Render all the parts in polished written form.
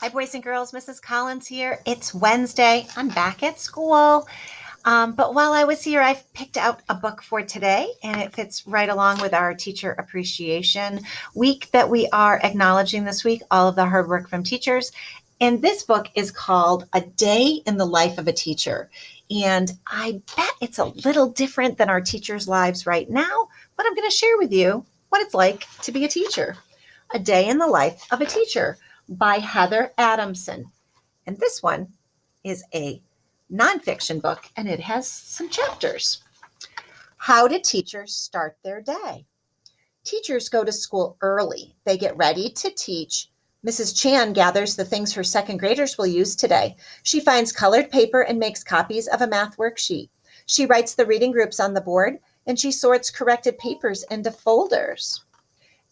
Hi, boys and girls. Mrs. Collins here. It's Wednesday. I'm back at school. But while I was here, I've picked out a book for today, and it fits right along with our Teacher Appreciation Week that we are acknowledging this week, all of the hard work from teachers. And this book is called A Day in the Life of a Teacher. And I bet it's a little different than our teachers' lives right now, but I'm going to share with you what it's like to be a teacher. A Day in the Life of a Teacher by Heather Adamson. And this one is a nonfiction book, and it has some chapters. How do teachers start their day? Teachers go to school early. They get ready to teach. Mrs. Chan gathers the things her second graders will use today. She finds colored paper and makes copies of a math worksheet. She writes the reading groups on the board, and she sorts corrected papers into folders.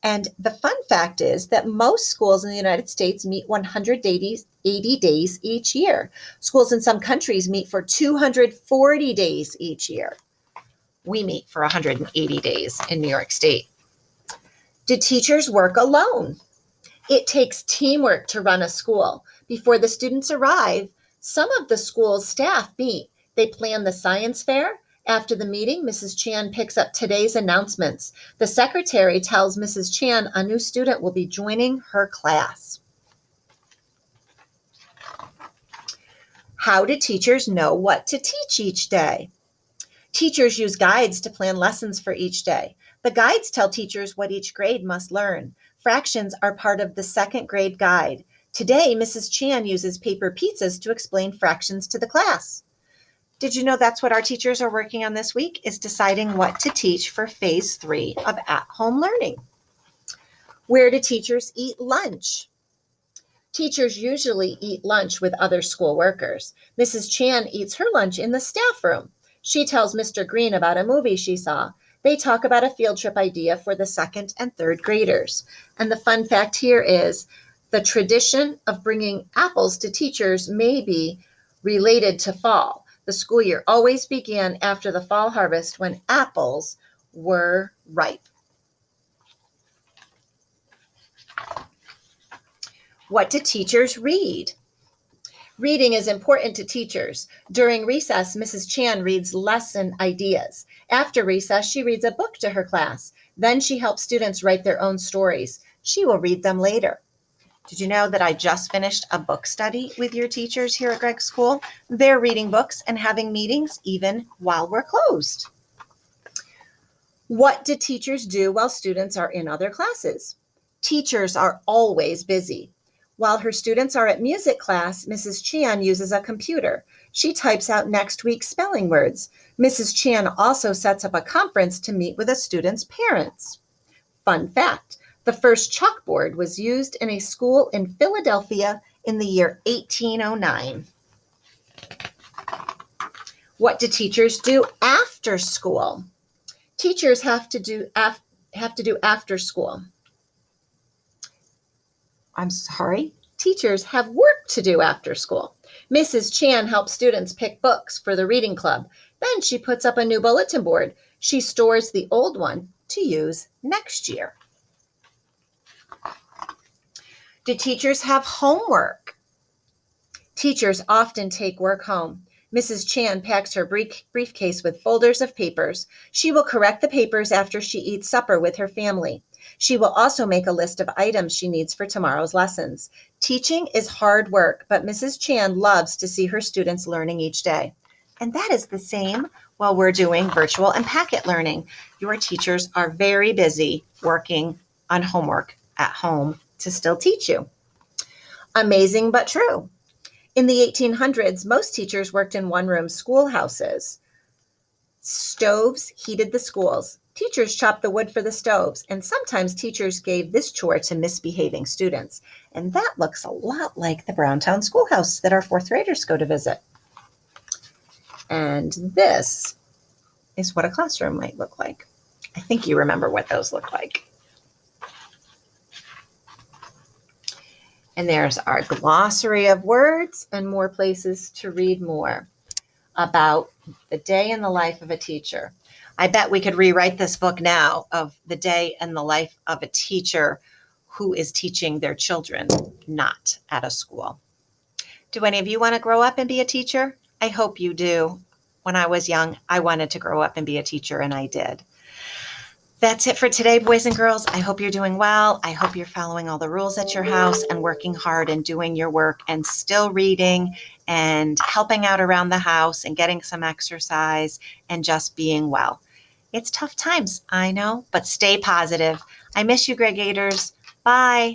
And the fun fact is that most schools in the United States meet 180 days each year. Schools in some countries meet for 240 days each year. We meet for 180 days in New York State. Do teachers work alone? It takes teamwork to run a school. Before the students arrive, some of the school's staff meet. They plan the science fair. After the meeting, Mrs. Chan picks up today's announcements. The secretary tells Mrs. Chan a new student will be joining her class. How do teachers know what to teach each day? Teachers use guides to plan lessons for each day. The guides tell teachers what each grade must learn. Fractions are part of the second grade guide. Today, Mrs. Chan uses paper pizzas to explain fractions to the class. Did you know that's what our teachers are working on this week, is deciding what to teach for phase 3 of at-home learning? Where do teachers eat lunch? Teachers usually eat lunch with other school workers. Mrs. Chan eats her lunch in the staff room. She tells Mr. Green about a movie she saw. They talk about a field trip idea for the second and third graders. And the fun fact here is the tradition of bringing apples to teachers may be related to fall. The school year always began after the fall harvest when apples were ripe. What do teachers read? Reading is important to teachers. During recess, Mrs. Chan reads lesson ideas. After recess, she reads a book to her class. Then she helps students write their own stories. She will read them later. Did you know that I just finished a book study with your teachers here at Greg's School? They're reading books and having meetings even while we're closed. What do teachers do while students are in other classes? Teachers are always busy. While her students are at music class, Mrs. Chan uses a computer. She types out next week's spelling words. Mrs. Chan also sets up a conference to meet with a student's parents. Fun fact. The first chalkboard was used in a school in Philadelphia in the year 1809. What do teachers do after school? Teachers have to do after school. Teachers have work to do after school. Mrs. Chan helps students pick books for the reading club. Then she puts up a new bulletin board. She stores the old one to use next year. Do teachers have homework? Teachers often take work home. Mrs. Chan packs her briefcase with folders of papers. She will correct the papers after she eats supper with her family. She will also make a list of items she needs for tomorrow's lessons. Teaching is hard work, but Mrs. Chan loves to see her students learning each day. And that is the same while we're doing virtual and packet learning. Your teachers are very busy working on homework at home to still teach you. Amazing but true. In the 1800s, most teachers worked in one-room schoolhouses. Stoves heated the schools. Teachers chopped the wood for the stoves, and sometimes teachers gave this chore to misbehaving students. And that looks a lot like the Browntown Schoolhouse that our fourth graders go to visit. And this is what a classroom might look like. I think you remember what those look like. And there's our glossary of words and more places to read more about the day in the life of a teacher. I bet we could rewrite this book now of the day in the life of a teacher who is teaching their children not at a school. Do any of you want to grow up and be a teacher? I hope you do. When I was young, I wanted to grow up and be a teacher, and I did. That's it for today, boys and girls. I hope you're doing well. I hope you're following all the rules at your house and working hard and doing your work and still reading and helping out around the house and getting some exercise and just being well. It's tough times, I know, but stay positive. I miss you, Greg Gators. Bye.